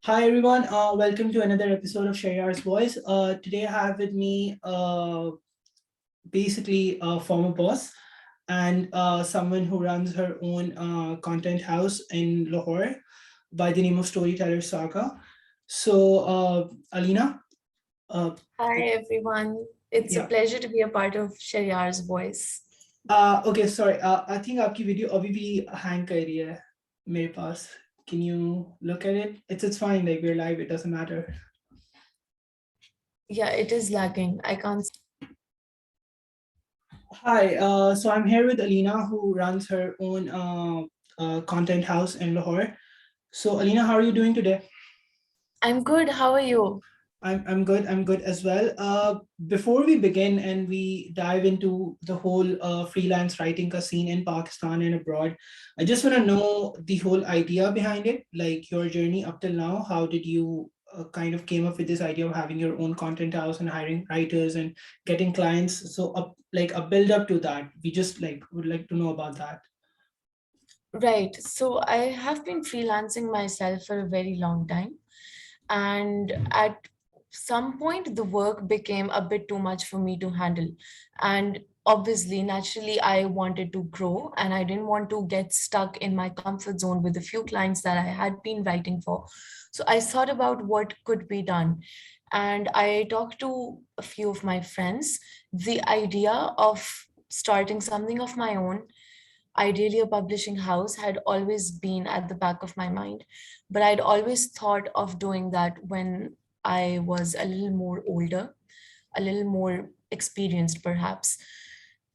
Hi everyone, welcome to another episode of Sharyar's Voice. Today I have with me basically a former boss and someone who runs her own content house in Lahore by the name of Storyteller Saga. So, Alina, uh, Hi everyone. It's a yeah. pleasure to be a part of Sharyar's voice. Okay, sorry. I think आपकी video अभी भी hang कर रही है मेरे पास. Can you look at it? It's fine. Like we're live. It doesn't matter. Yeah, it is lagging. I can't. Hi, so I'm here with Alina, who runs her own content house in Lahore. So, Alina, how are you doing today? I'm good. How are you? I'm good. I'm good as well. Before we begin and we dive into the whole freelance writing ka scene in Pakistan and abroad, I just want to know the whole idea behind it, like your journey up till now. How did you kind of came up with this idea of having your own content house and hiring writers and getting clients? So, up like a build up to that, we just like would like to know about that. Right. So I have been freelancing myself for a very long time. And at some point, the work became a bit too much for me to handle. And obviously, naturally, I wanted to grow and I didn't want to get stuck in my comfort zone with the few clients that I had been writing for. So I thought about what could be done. And I talked to a few of my friends. The idea of starting something of my own, ideally a publishing house, had always been at the back of my mind. But I'd always thought of doing that when I was a little more older, a little more experienced, perhaps.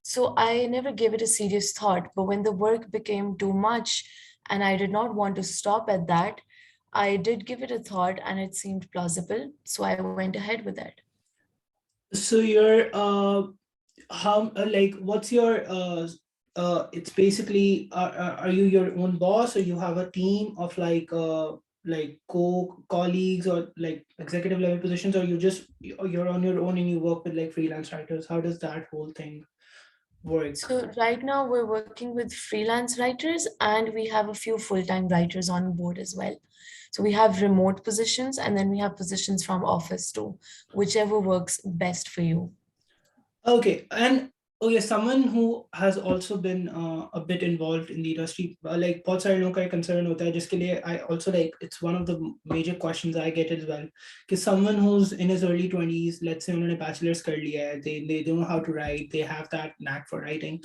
So I never gave it a serious thought. But when the work became too much and I did not want to stop at that, I did give it a thought and it seemed plausible. So I went ahead with it. So you're how like what's your it's basically are you your own boss or you have a team of like colleagues or like executive level positions, or you just you're on your own and you work with like freelance writers? How does that whole thing work? So right now we're working with freelance writers and we have a few full-time writers on board as well. So we have remote positions and then we have positions from office too, whichever works best for you. Okay, and okay, someone who has also been a bit involved in the industry, like बहुत सारे लोगों का एक concern होता है जिसके लिए I also like it's one of the major questions I get as well. कि someone who's in his early 20s, let's say उन्होंने bachelor's कर लिया है, they don't know how to write, they have that knack for writing,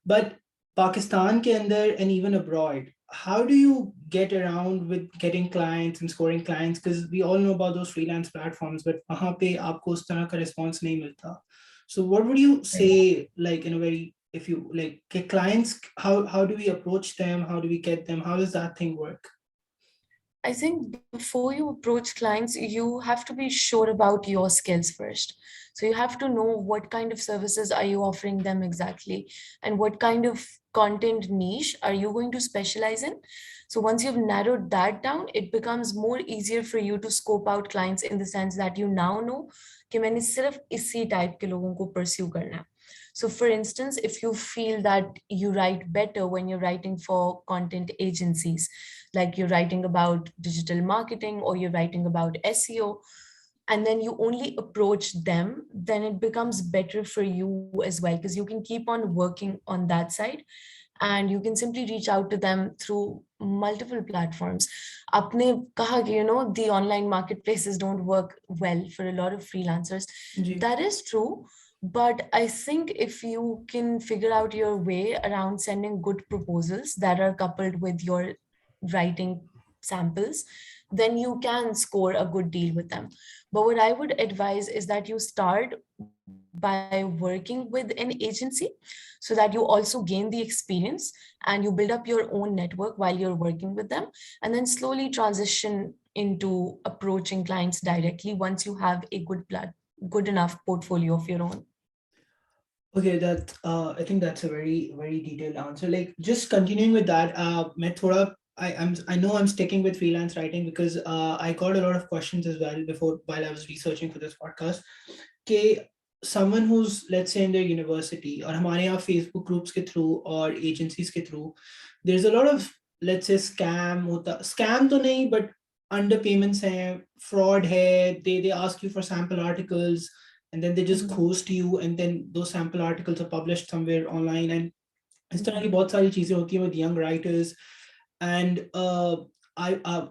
but Pakistan के अंदर and even abroad, how do you get around with getting clients and scoring clients? Because we all know about those freelance platforms, but वहाँ पे आपको उस तरह का response नहीं मिलता. So what would you say, like in a very, if you like get clients, how do we approach them? How do we get them? How does that thing work? I think before you approach clients, you have to be sure about your skills first. So you have to know what kind of services are you offering them exactly, and what kind of content niche are you going to specialize in. So once you've narrowed that down, it becomes more easier for you to scope out clients in the sense that you now know कि मैंने सिर्फ इसी type के लोगों को pursue करना है. So, for instance, if you feel that you write better when you're writing for content agencies, like you're writing about digital marketing or you're writing about SEO, and then you only approach them, then it becomes better for you as well because you can keep on working on that side and you can simply reach out to them through multiple platforms. आपने कहा कि the online marketplaces don't work well for a lot of freelancers. Ji. That is true, but I think if you can figure out your way around sending good proposals that are coupled with your writing samples, then you can score a good deal with them. But what I would advise is that you start by working with an agency so that you also gain the experience and you build up your own network while you're working with them, and then slowly transition into approaching clients directly once you have a good enough portfolio of your own. Okay, that I think that's a very detailed answer. Like just continuing with that, मैं थोड़ा I know I'm sticking with freelance writing because I got a lot of questions as well before while I was researching for this podcast. कि someone who's let's say in their university or हमारे यहाँ Facebook groups के through or agencies के through, there's a lot of let's say scam होता scam तो नहीं but underpayments hai, fraud hai, they ask you for sample articles and then they just Mhm. ghost you, and then those sample articles are published somewhere online, and इस तरह की Mhm. बहुत सारी चीजें होती हैं with young writers. And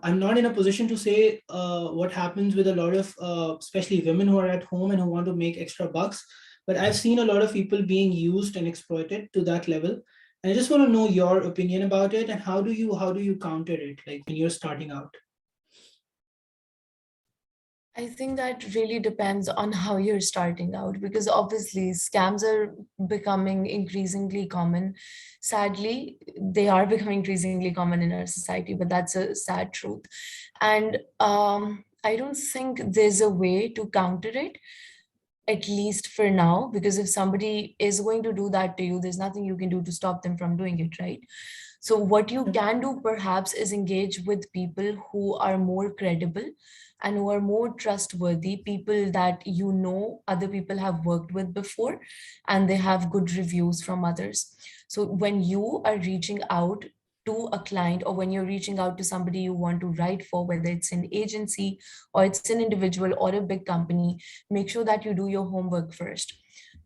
I'm not in a position to say what happens with a lot of especially women who are at home and who want to make extra bucks, but I've seen a lot of people being used and exploited to that level, and I just want to know your opinion about it, and how do you counter it, like when you're starting out. I think that really depends on how you're starting out, because obviously scams are becoming increasingly common. Sadly, they are becoming increasingly common in our society, but that's a sad truth. And I don't think there's a way to counter it, at least for now, because if somebody is going to do that to you, there's nothing you can do to stop them from doing it, right? So, what you Yeah. can do perhaps is engage with people who are more credible and who are more trustworthy, people that you know other people have worked with before and they have good reviews from others. So, when you are reaching out to a client, or when you're reaching out to somebody you want to write for, whether it's an agency or it's an individual or a big company, make sure that you do your homework first.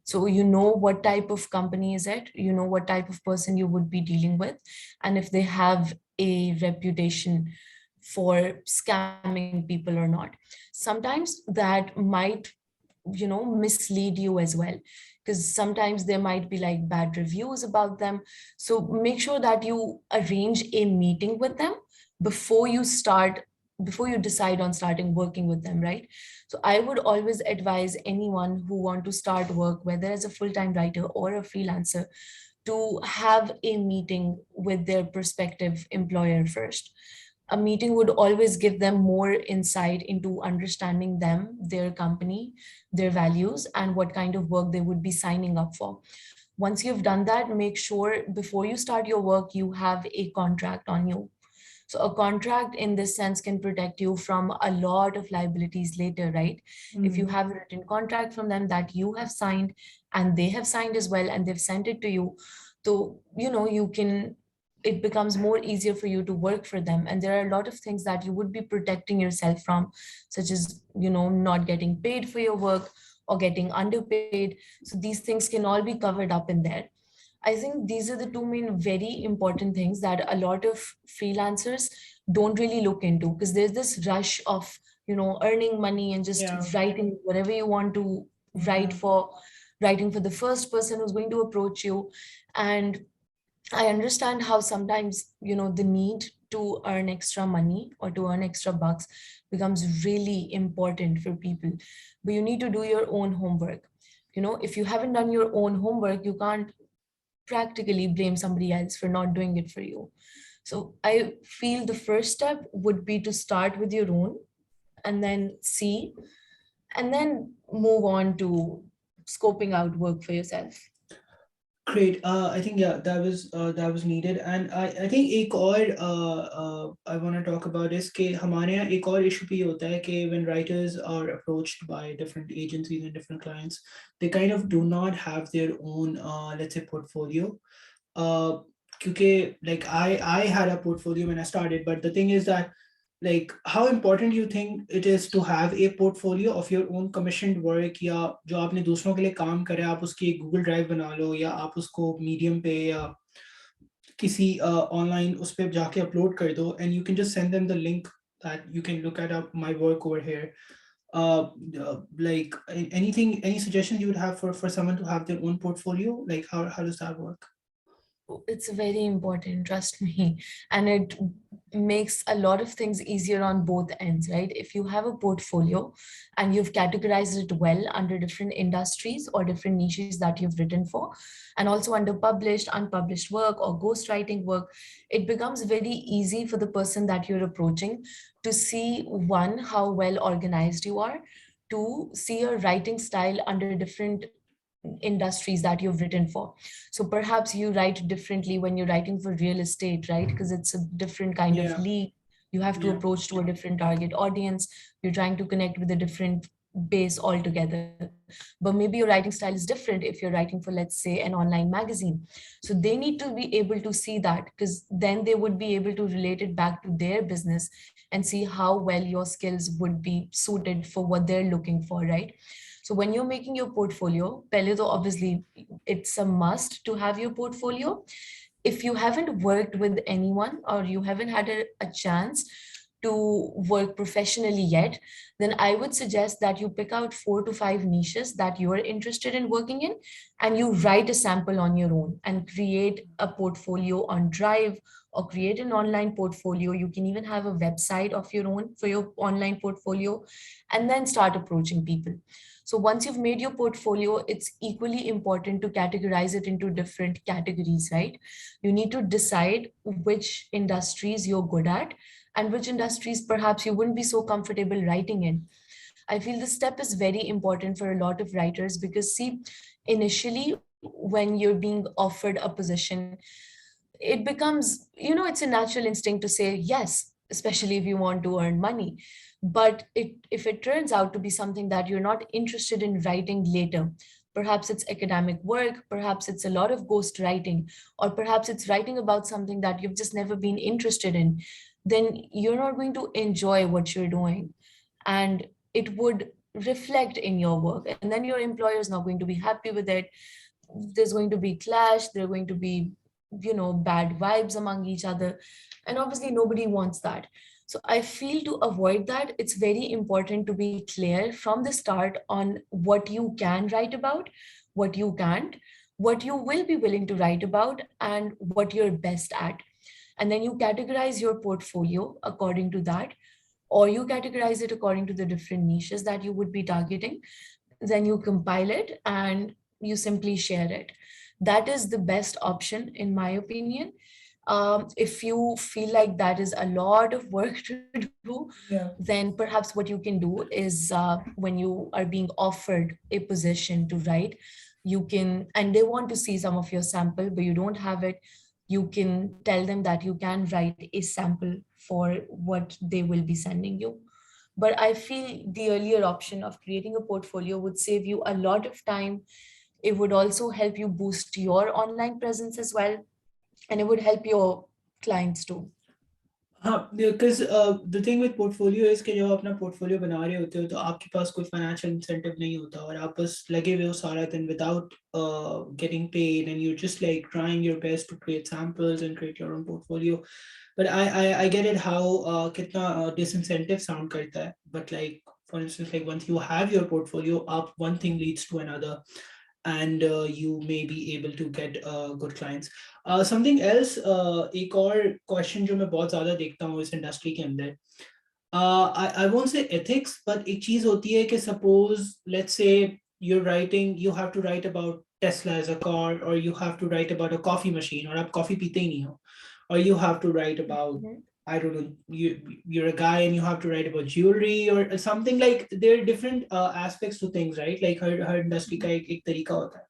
So you know what type of company is it, you know what type of person you would be dealing with, and if they have a reputation for scamming people or not. Sometimes that might, mislead you as well, because sometimes there might be like bad reviews about them. So make sure that you arrange a meeting with them before you start, before you decide on starting working with them, right? So I would always advise anyone who want to start work, whether as a full-time writer or a freelancer, to have a meeting with their prospective employer first. A meeting would always give them more insight into understanding them, their company, their values, and what kind of work they would be signing up for. Once you've done that, make sure before you start your work, you have a contract on you. So a contract in this sense can protect you from a lot of liabilities later, right? If you Mm. have a written contract from them that you have signed and they have signed as well and they've sent it to you, so you can, it becomes more easier for you to work for them. And there are a lot of things that you would be protecting yourself from, such as not getting paid for your work or getting underpaid. So these things can all be covered up in there. I think these are the two main very important things that a lot of freelancers don't really look into, because there's this rush of, earning money and just Yeah. writing whatever you want to write Yeah. for, writing for the first person who's going to approach you. And I understand how sometimes, the need to earn extra money or to earn extra bucks becomes really important for people. But you need to do your own homework. If you haven't done your own homework, you can't practically blame somebody else for not doing it for you. So I feel the first step would be to start with your own and then see, and then move on to scoping out work for yourself. Great. I think yeah, that was needed, and I think एक और I want to talk about is कि हमारे यहाँ एक और issue भी होता है कि when writers are approached by different agencies and different clients, they kind of do not have their own let's say portfolio. क्योंकि like I had a portfolio when I started, but the thing is that like how important you think it is to have a portfolio of your own commissioned work, या जो आपने दूसरों के लिए काम करे आप उसकी एक गूगल ड्राइव बना लो, या आप उसको मीडियम पे या किसी ऑनलाइन उस पे जाके अपलोड कर दो, and you can just send them the link that you can look at up my work over here. Like anything, any suggestions you would have for someone to have their own portfolio, like how does that work? It's very important, trust me. And it makes a lot of things easier on both ends, right? If you have a portfolio and you've categorized it well under different industries or different niches that you've written for, and also under published, unpublished work or ghostwriting work, it becomes very easy for the person that you're approaching to see, one, how well organized you are, two, see your writing style under different industries that you've written for. So perhaps you write differently when you're writing for real estate, right? Because it's a different kind of Yeah. league. You have to Yeah. approach to a different target audience. You're trying to connect with a different base altogether. But maybe your writing style is different if you're writing for, let's say, an online magazine. So they need to be able to see that, because then they would be able to relate it back to their business and see how well your skills would be suited for what they're looking for, right? So when you're making your portfolio, pehle to obviously it's a must to have your portfolio. If you haven't worked with anyone or you haven't had a chance to work professionally yet, then I would suggest that you pick out 4 to 5 niches that you are interested in working in, and you write a sample on your own and create a portfolio on Drive, or create an online portfolio. You can even have a website of your own for your online portfolio, and then start approaching people. So once you've made your portfolio, it's equally important to categorize it into different categories, right? You need to decide which industries you're good at and which industries perhaps you wouldn't be so comfortable writing in. I feel this step is very important for a lot of writers because, see, initially, when you're being offered a position, it becomes, it's a natural instinct to say yes, especially if you want to earn money. But if it turns out to be something that you're not interested in writing later, perhaps it's academic work, perhaps it's a lot of ghost writing, or perhaps it's writing about something that you've just never been interested in, then you're not going to enjoy what you're doing. And it would reflect in your work. And then your employer is not going to be happy with it. There's going to be clash, there are going to be, bad vibes among each other. And obviously, nobody wants that. So I feel to avoid that, it's very important to be clear from the start on what you can write about, what you can't, what you will be willing to write about, and what you're best at. And then you categorize your portfolio according to that, or you categorize it according to the different niches that you would be targeting. Then you compile it and you simply share it. That is the best option, in my opinion. If you feel like that is a lot of work to do, Yeah. then perhaps what you can do is, when you are being offered a position to write, you can, and they want to see some of your sample, but you don't have it, you can tell them that you can write a sample for what they will be sending you. But I feel the earlier option of creating a portfolio would save you a lot of time. It would also help you boost your online presence as well, and it would help your clients too. हाँ, because the thing with portfolio is कि जब आप अपना portfolio बना रहे होते हो तो आपके पास कोई फाइनेंशियल इंसेंटिव नहीं होता और आप बस लगे हुए हो सारा दिन without getting paid and you just like trying your best to create samples and create your own portfolio. But I get it how कितना डिसइंसेंटिव साउंड करता है, but like for instance like once you have your portfolio up one thing leads to another and you may be able to get good clients. Something else, एक और question जो मैं बहुत ज़्यादा देखता हूँ इस industry के अंदर, I won't say ethics, but एक चीज़ होती है कि suppose let's say you're writing, you have to write about Tesla as a car, or you have to write about a coffee machine, और आप coffee पीते ही नहीं हो, or you have to write about, Mhm. I don't know, you're a guy and you have to write about jewelry or something. Like there are different aspects to things, right? Like her industry का एक तरीका होता है.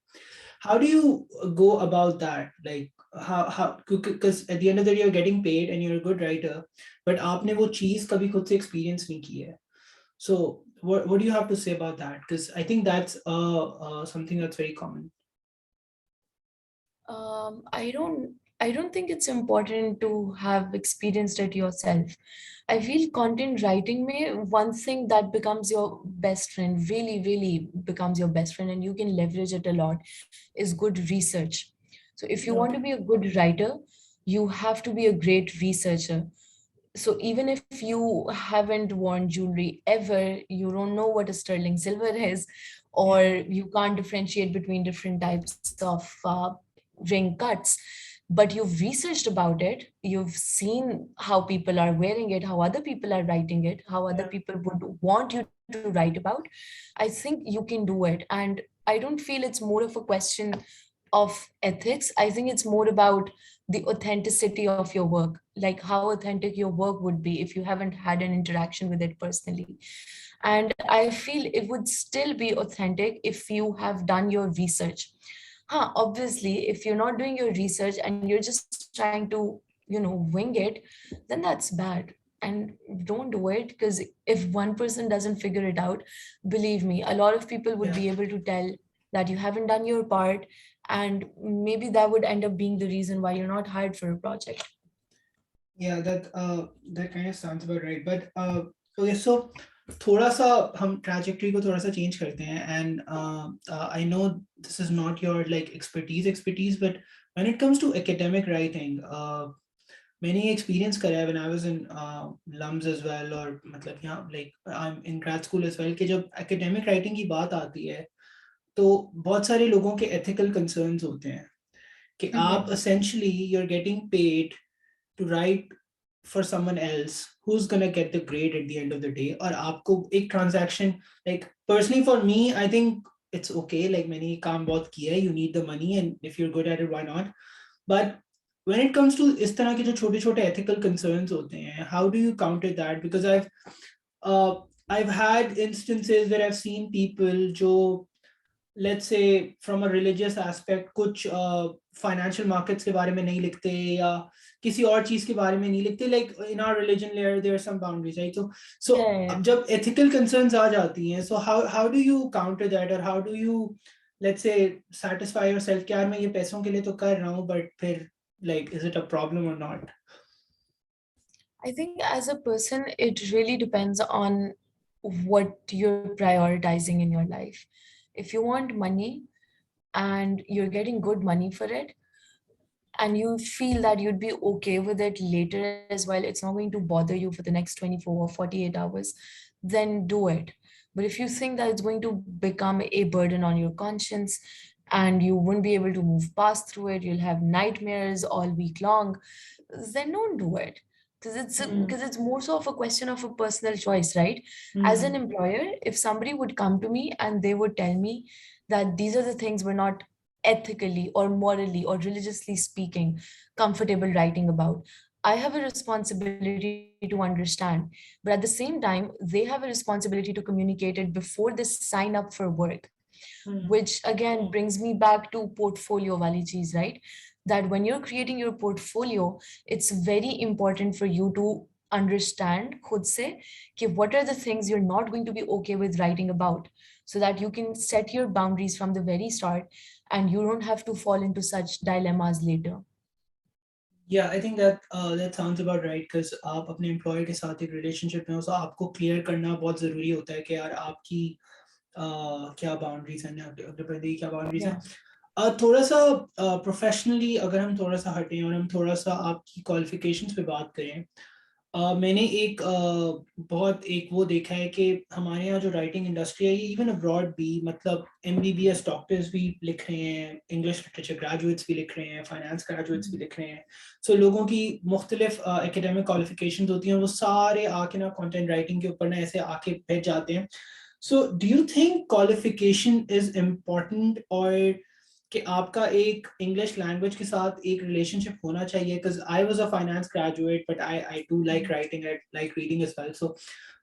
How do you go about that? Like how because at the end of the day you're getting paid and you're a good writer, but आपने वो चीज़ कभी खुद से experience नहीं की है. So what do you have to say about that? Because I think that's something that's very common. I don't think it's important to have experienced it yourself. I feel content writing may one thing that becomes your best friend, really, really becomes your best friend, and you can leverage it a lot, is good research. So if you want to Okay. be a good writer, you have to be a great researcher. So even if you haven't worn jewelry ever, you don't know what a sterling silver is, or Yeah. you can't differentiate between different types of ring cuts, but you've researched about it, you've seen how people are wearing it, how other people are writing it, how other Yeah. people would want you to write about, I think you can do it. And I don't feel it's more of a question of ethics. I think it's more about the authenticity of your work, like how authentic your work would be if you haven't had an interaction with it personally. And I feel it would still be authentic if you have done your research. Huh, obviously, if you're not doing your research and you're just trying to, wing it, then that's bad. and don't do it, because if one person doesn't figure it out, believe me, a lot of people would Yeah. be able to tell that you haven't done your part, and maybe that would end up being the reason why you're not hired for a project. Yeah, that kind of sounds about right. But okay, so थोड़ा सा हम trajectory को थोड़ा सा change करते हैं, and I know this is not your like expertise, but when it comes to academic writing, मैंने ये experience करा है when I was in LUMS as well, और मतलब यहाँ like I'm in grad school as well, कि जब academic writing की बात आती है तो बहुत सारे लोगों के ethical concerns होते हैं कि आप Mm-hmm. essentially you're getting paid to write for someone else who's gonna get the grade at the end of the day, और आपको एक transaction, like personally for me I think it's okay, like मैंने ये काम बहुत किया है, you need the money and if you're good at it why not, but when it comes to इस तरह के जो छोटे छोटे ethical concerns होते हैं, how do you counter that? Because uh, I've had instances where I've seen people जो let's say from a religious aspect कुछ financial markets के बारे में नहीं लिखते, या किसी और चीज के बारे में नहीं लिखते, like in our religion there are some boundaries, right? So Yeah, yeah, अब जब ethical concerns आ जाती हैं, so how do you counter that, or how do you let's say satisfy yourself कि यार मैं ये पैसों के लिए तो कर रहा हूँ, but फिर like is it a problem or not? I think as a person, it really depends on what you're prioritizing in your life. If you want money and you're getting good money for it, and you feel that you'd be okay with it later as well, it's not going to bother you for the next 24 or 48 hours, then do it. But if you think that it's going to become a burden on your conscience and you won't be able to move past through it, you'll have nightmares all week long, then don't do it. Because it's more so of a question of a personal choice, right? As an Mm-hmm. employer, if somebody would come to me and they would tell me that these are the things we're not ethically or morally or religiously speaking comfortable writing about, I have a responsibility to understand. But at the same time, they have a responsibility to communicate it before they sign up for work, which again brings me back to portfolio wali cheez, right? That when you're creating your portfolio, it's very important for you to understand khud se कि what are the things you're not going to be okay with writing about, so that you can set your boundaries from the very start and you don't have to fall into such dilemmas later. Yeah, I think that sounds about right, because आप अपने employer के साथ एक relationship में हो, so आपको clear करना बहुत ज़रूरी होता है कि यार आपकी क्या बाउंड्रीज हैं, अपने बंदे की क्या बाउंड्रीज हैं। Yeah. थोड़ा सा प्रोफेशनली अगर हम थोड़ा सा हटें और हम थोड़ा सा आपकी क्वालिफिकेशंस पे बात करें, मैंने एक बहुत एक वो देखा है कि हमारे यहाँ जो राइटिंग इंडस्ट्री है, इवन अब्रॉड भी, मतलब एमबीबीएस डॉक्टर्स भी लिख रहे हैं, इंग्लिश लिटरेचर ग्रेजुएट्स भी लिख रहे हैं, फाइनेंस ग्रेजुएट्स भी लिख रहे हैं, सो लोगों की मुख्तलिफ एकेडमिक क्वालिफिकेशन होती हैं, वो सारे आके ना कंटेंट राइटिंग के ऊपर ना ऐसे आके बैठ जाते हैं। So do you think qualification is important, और कि आपका एक इंग्लिश लैंग्वेज के साथ एक रिलेशनशिप होना चाहिए? Because I was a finance graduate, but I do like writing, I like reading as well, so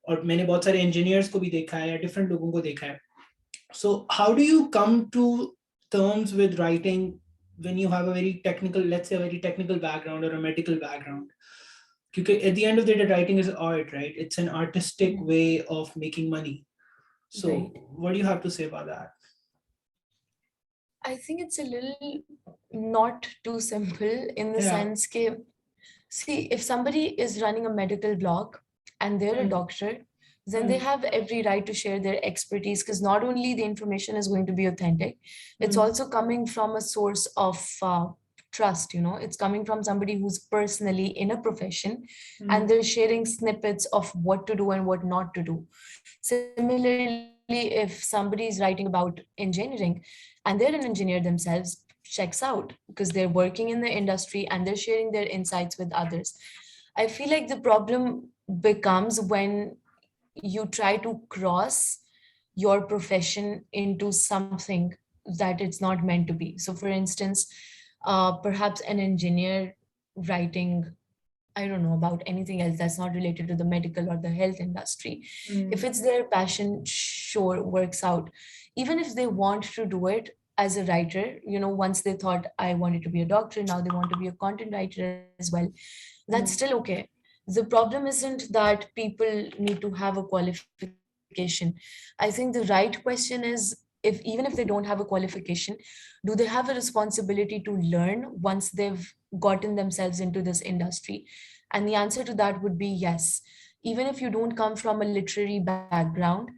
और मैंने बहुत सारे इंजीनियर्स को भी देखा है, डिफरेंट लोगों को देखा है, so how do you come to terms with writing when you have a very technical, let's say a very technical background or a medical background? Because at the end of the day, writing is art, right? It's an artistic Mhm. way of making money. So Right. what do you have to say about that? I think it's a little not too simple in the Yeah. sense that, see, if somebody is running a medical blog and they're a Hmm. doctor, then they Hmm. have every right to share their expertise, because not only the information is going to be authentic, it's Hmm. also coming from a source of trust. It's coming from somebody who's personally in a profession, and Hmm. they're sharing snippets of what to do and what not to do. Similarly, if somebody is writing about engineering and they're an engineer themselves, checks out because they're working in the industry and they're sharing their insights with others. I feel like the problem becomes when you try to cross your profession into something that it's not meant to be. So, for instance, perhaps an engineer writing, I don't know, about anything else that's not related to the medical or the health industry. If Hmm. it's their passion, sure, works out. Even if they want to do it as a writer, once they thought, I wanted to be a doctor, now they want to be a content writer as well. That's still Hmm. okay. The problem isn't that people need to have a qualification. I think the right question is, if even if they don't have a qualification, do they have a responsibility to learn once they've gotten themselves into this industry? And the answer to that would be yes. Even if you don't come from a literary background,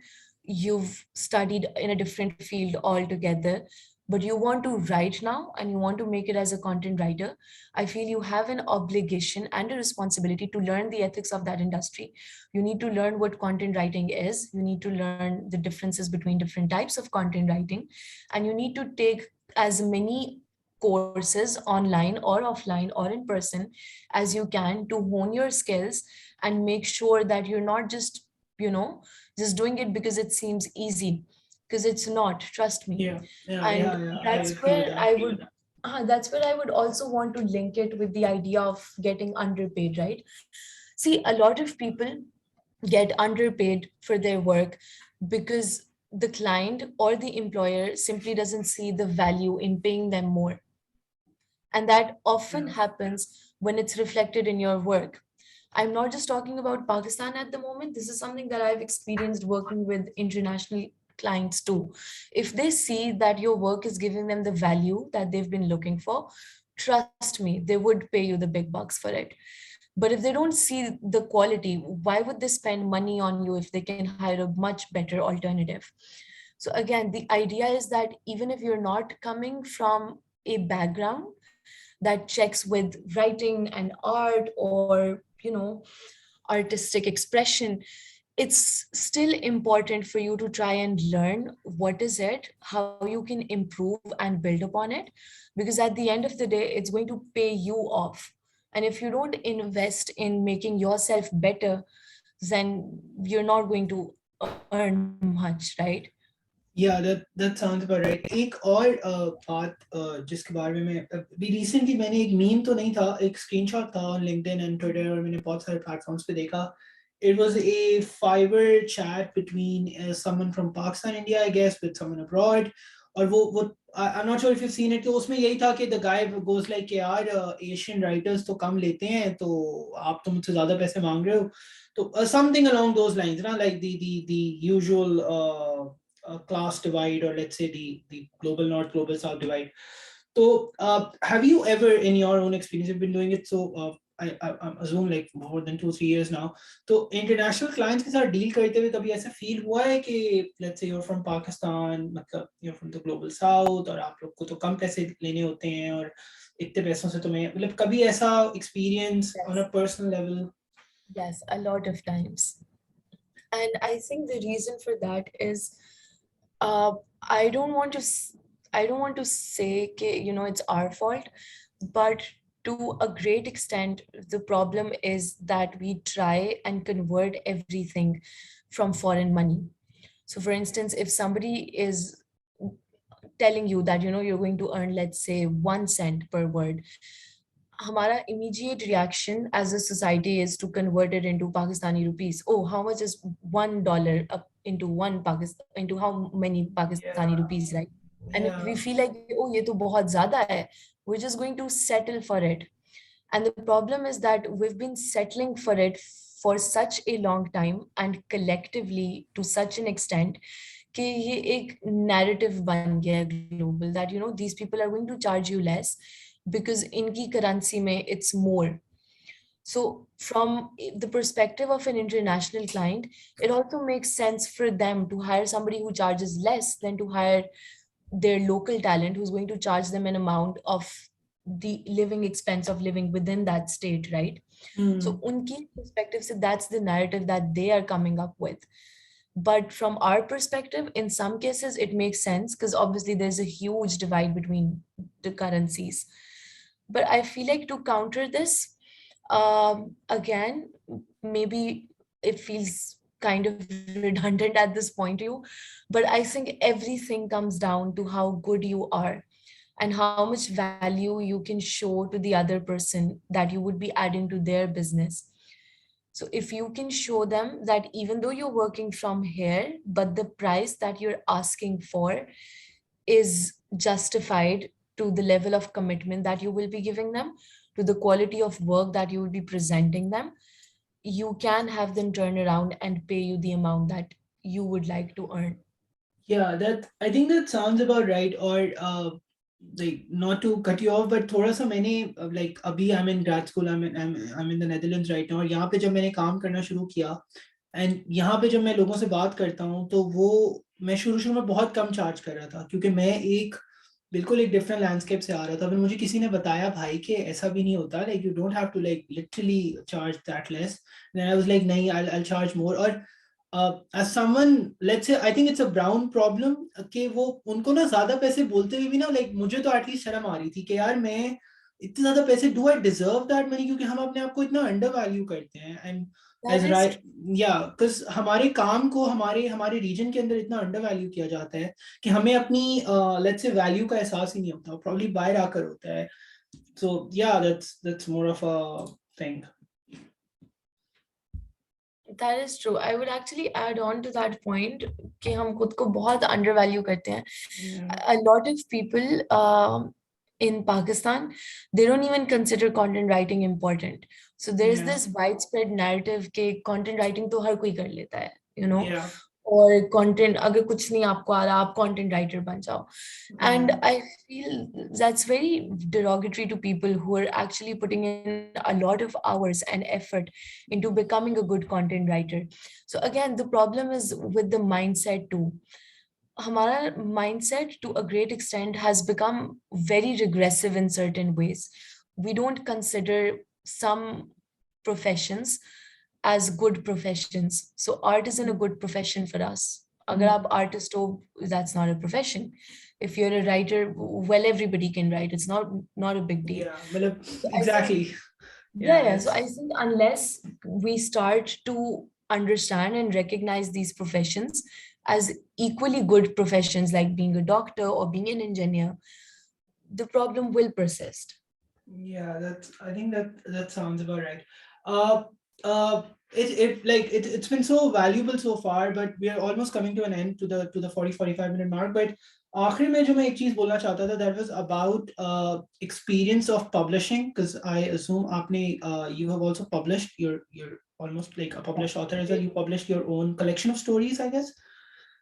you've studied in a different field altogether, but you want to write now and you want to make it as a content writer, I feel you have an obligation and a responsibility to learn the ethics of that industry. You need to learn what content writing is. You need to learn the differences between different types of content writing. And you need to take as many courses online or offline or in person as you can to hone your skills and make sure that you're not just, you know, just doing it because it seems easy, because it's not, trust me. Yeah, yeah, And yeah, yeah. I that's agree with where that. I would that's where I would also want to link it with the idea of getting underpaid, right? See, a lot of people get underpaid for their work because the client or the employer simply doesn't see the value in paying them more. And that often Yeah, happens when it's reflected in your work. I'm not just talking about Pakistan at the moment. This is something that I've experienced working with international clients too. If they see that your work is giving them the value that they've been looking for, trust me, they would pay you the big bucks for it. But if they don't see the quality, why would they spend money on you if they can hire a much better alternative? So again, the idea is that even if you're not coming from a background that checks with writing and art or, artistic expression, it's still important for you to try and learn what is it, how you can improve and build upon it, because at the end of the day, it's going to pay you off. And if you don't invest in making yourself better, then you're not going to earn much, right? yeah, that sounds about right. एक और बात जिसके बारे में मैं अभी recently मैंने एक मीम तो नहीं था, एक स्क्रीनशॉट था ऑन लिंक्डइन एंड ट्विटर और मैंने बहुत सारे प्लेटफॉर्म्स पे देखा. It was a Fiverr chat between someone from Pakistan, India, I guess, with someone abroad. और वो I'm not sure if you've seen it. तो उसमें यही था कि the guy goes like कि यार Asian writers तो कम लेते हैं, तो आप तो मुझसे ज़्यादा पैसे मांग रहे हो. तो something along those lines, ना, like the usual class divide, or let's say the global north, global south divide. So, have you ever, in your own experience, have been doing it? So, I assume like more than 2-3 years now. तो international clients के साथ deal करते हुए कभी ऐसा feel हुआ है कि let's say you are from Pakistan, मतलब you are from the global south, और आप लोग को तो कम पैसे लेने होते हैं, और इतने पैसों से तुम्हें, मतलब कभी ऐसा experience on Yes, a personal level? yes, a lot of times. And I think the reason for that is, uh, I don't want to I don't want to say it's our fault, but to a great extent the problem is that we try and convert everything from foreign money. So for instance, if somebody is telling you that you're going to earn, let's say, 1 cent per word, हमारा immediate reaction as a society is to convert it into Pakistani rupees. Oh, how much is $1 up into into how many Pakistani Yeah, rupees, right? And if we yeah. feel like, oh, ये तो बहुत ज़्यादा है, we're just going to settle for it. And the problem is that we've been settling for it for such a long time and collectively to such an extent कि ये एक narrative बन गया है global, that these people are going to charge you less because इनकी currency में it's more. So from the perspective of an international client, it also makes sense for them to hire somebody who charges less than to hire their local talent who's going to charge them an amount of the living expense of living within that state, right? So Hmm. unki perspective se, that's the narrative that they are coming up with. But from our perspective, in some cases it makes sense because obviously there's a huge divide between the currencies. But I feel like to counter this, again, maybe it feels kind of redundant at this point to you, but I think everything comes down to how good you are and how much value you can show to the other person that you would be adding to their business. So if you can show them that even though you're working from here, but the price that you're asking for is justified to the level of commitment that you will be giving them, to the quality of work that you will be presenting them, you can have them turn around and pay you the amount that you would like to earn. Yeah, that I think that sounds about right. Or like, not to cut you off, but थोड़ा सा मैंने like अभी I'm in grad school, I'm in the Netherlands right now, और यहाँ पे जब मैंने काम करना शुरू किया, एंड यहाँ पे जब मैं लोगों से बात करता हूँ तो वो, मैं शुरू शुरू में बहुत कम चार्ज कर रहा था क्योंकि मैं एक बिल्कुल एक डिफरेंट लैंडस्केप से आ रहा था। फिर मुझे किसी ने बताया भाई कि ऐसा भी नहीं होता, like you don't have to like literally charge that less. Then I was like नहीं, आई चार्ज मोर। और as someone, let's say I think it's a brown problem कि वो उनको ना ज्यादा पैसे बोलते हुए भी ना, लाइक मुझे तो एटलीस्ट शर्म आ रही थी कि यार मैं इतने ज्यादा पैसे, do I deserve that money, क्योंकि हम अपने आप को इतना अंडर वैल्यू करते हैं। And That as is right, या बिकॉज हमारे काम को हमारे हमारे रीजन के अंदर इतना अंडर वैल्यू किया जाता है कि हमें अपनी लेट्स से वैल्यू का एहसास ही नहीं होता, प्रॉब्ली बाहर आकर होता है। सो या that's more of a thing. That is true. I would actually add on to that point कि हम खुद को बहुत undervalue करते हैं. A lot of people in Pakistan, they don't even consider content writing important. So there's या this widespread narrative कि content writing तो हर कोई कर लेता है, you know, या और content अगर कुछ नहीं आपको आ रहा, आप content writer बन जाओ. And I feel that's very derogatory to people who are actually putting in a lot of hours and effort into becoming a good content writer. So again, the problem is with the mindset too. Hamara mindset to a great extent has become very regressive in certain ways. We don't consider some professions as good professions. So art isn't a good profession for us. Agar aap artist ho, that's not a profession. If you're a writer, well, everybody can write. It's not a big deal. या मतलब So I think exactly. yeah, या yeah. So that's I think unless we start to understand and recognize these professions as equally good professions, like being a doctor or being an engineer, the problem will persist. Yeah, that's. I think that sounds about right. Uh, it like it's been so valuable so far, but we are almost coming to an end to the 40-45 minute mark. But आखिरी में जो मैं एक चीज बोलना चाहता था, that was about experience of publishing, because I assume आपने you have also published, you're almost like a published author as well. You published your own collection of stories, I guess.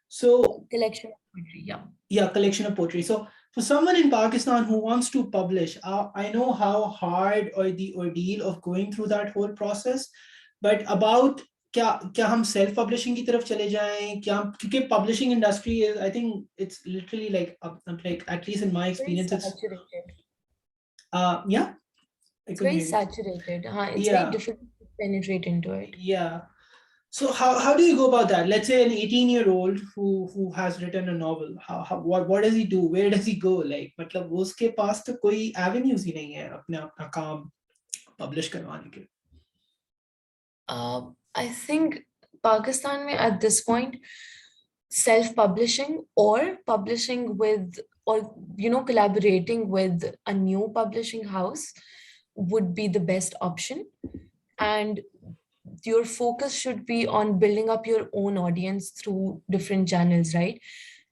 So Collection of poetry, yeah. yeah, collection of poetry. So for someone in Pakistan who wants to publish, I know how hard or the ordeal of going through that whole process, but about क्या क्या हम self publishing की तरफ चले जाएं क्या, क्योंकि publishing industry is, I think it's literally like at least in my Very experience it's saturated. yeah, I It's couldn't very hear you. saturated. It's very Yeah, difficult to penetrate into it. yeah. So how do you go about that? Let's say an 18-year-old who has written a novel. How what does he do? Where does he go? Like मतलब वो उसके पास तो कोई avenues ही नहीं है अपने अपना काम publish करवाने के. I think Pakistan mein at this point, self-publishing or publishing with, or collaborating with a new publishing house would be the best option. And your focus should be on building up your own audience through different channels, right?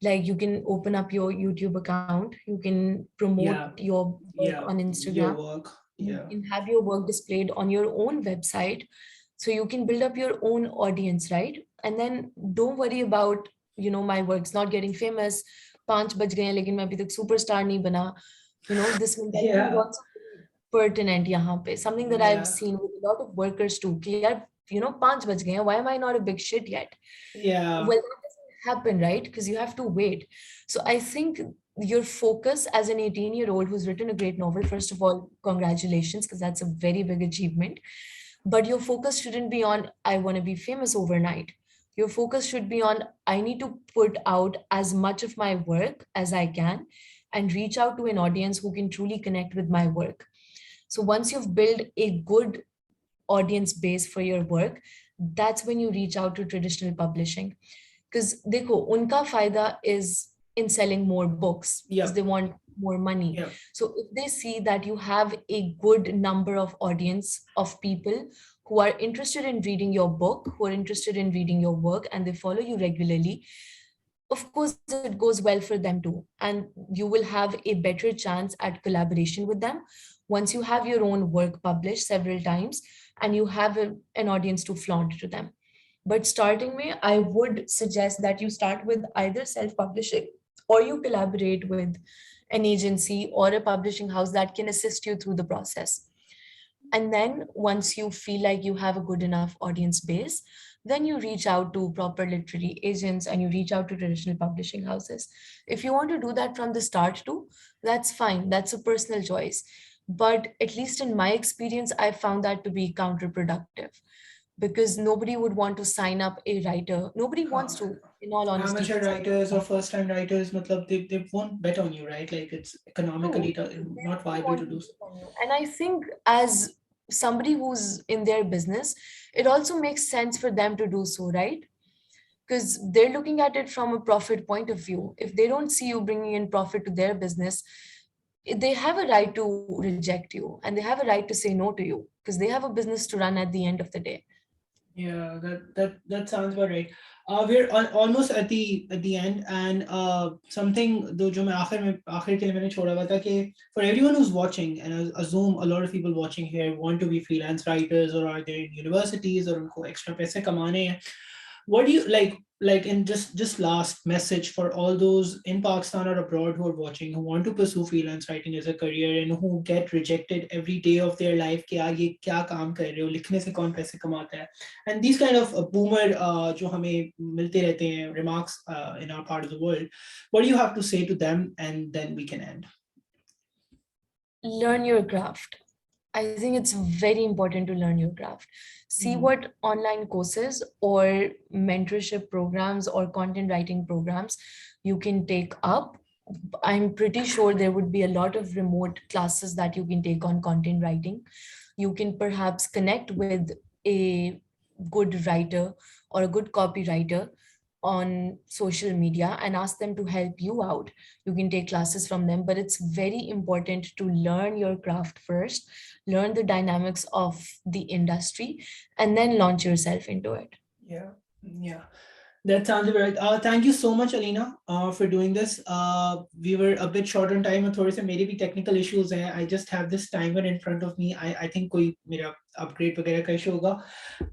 Like you can open up your YouTube account, you can promote Yeah, your work yeah, on your Instagram, work. you Yeah, can have your work displayed on your own website, so you can build up your own audience, right? And then don't worry about my work's not getting famous. 5 बज गए हैं लेकिन मैं अभी तक superstar नहीं बना. This mentality is yeah, also pertinent यहाँ पे, something that I've yeah, seen with a lot of workers too कि यार 5 बज गए हैं, why am I not a big shit yet? yeah, Well, that doesn't happen, right? Because you have to wait. So I think your focus as an 18-year-old who's written a great novel, first of all, congratulations, because that's a very big achievement. But your focus shouldn't be on, I want to be famous overnight. Your focus should be on, I need to put out as much of my work as I can and reach out to an audience who can truly connect with my work. So once you've built a good audience base for your work, that's when you reach out to traditional publishing. Because देखो उनका फायदा is in selling more books because yeah, they want more money. yeah, So if they see that you have a good number of audience of people who are interested in reading your book, who are interested in reading your work, and they follow you regularly, of course it goes well for them too, and you will have a better chance at collaboration with them once you have your own work published several times. and you have an audience to flaunt to them. But starting way, I would suggest that you start with either self-publishing or you collaborate with an agency or a publishing house that can assist you through the process. And then once you feel like you have a good enough audience base, then you reach out to proper literary agents and you reach out to traditional publishing houses. If you want to do that from the start too, that's fine. That's a personal choice. But at least in my experience, I found that to be counterproductive because nobody would want to sign up a writer. Nobody wants Uh, to, in all honesty, Amateur sign up writers or a first time writers, matlab, they won't bet on you, right? Like it's true. economically They not wouldn't viable want to to do so. bet on you. And I think as somebody who's in their business, it also makes sense for them to do so, right? Because they're looking at it from a profit point of view. If they don't see you bringing in profit to their business, they have a right to reject you and they have a right to say no to you because they have a business to run at the end of the day. Yeah, that sounds about right. We're almost at the end, and something though जो मैं आखिर के लिए मैंने छोड़ा हुआ था कि for everyone who's watching, and I assume a lot of people watching here want to be freelance writers or are they in universities or उनको extra पैसे कमाने हैं. What do you like in just last message for all those in Pakistan or abroad who are watching who want to pursue freelance writing as a career and who get rejected every day of their life कि यार ये क्या काम कर रहे हो लिखने से कौन पैसे कमाता है, and these kind of boomer जो हमें मिलते रहते हैं remarks in our part of the world, what do you have to say to them, and then we can end. Learn your craft. I think it's very important to learn your craft. See Mhm. what online courses or mentorship programs or content writing programs you can take up. I'm pretty sure there would be a lot of remote classes that you can take on content writing. You can perhaps connect with a good writer or a good copywriter on social media and ask them to help you out. You can take classes from them, but it's very important to learn your craft first, learn the dynamics of the industry, and then launch yourself into it. Yeah, yeah. That sounds right. Thank you so much, Alina, for doing this. We were a bit short on time. थोड़े से मेरे भी technical issues हैं. I just have this timer in front of me. I think कोई मेरा upgrade वगैरह का issue होगा.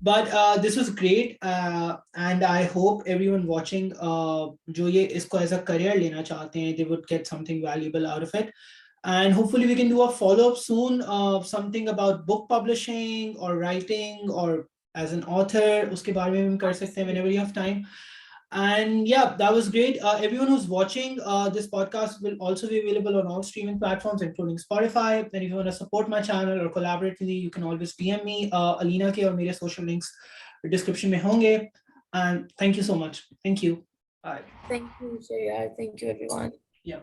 But this was great, and I hope everyone watching जो ये इसको as a career लेना चाहते हैं, they would get something valuable out of it. And hopefully we can do a follow-up soon of something about book publishing or writing or as an author उसके बारे में भी हम कर सकते हैं whenever you have time. And yeah, that was great. Everyone who's watching, this podcast will also be available on all streaming platforms, including Spotify. And if you want to support my channel or collaborate with me, you can always PM me. Alina ke और मेरे social links description में होंगे. And thank you so much. Thank you. Bye. Thank you, Shreya. Thank you, everyone. Yeah.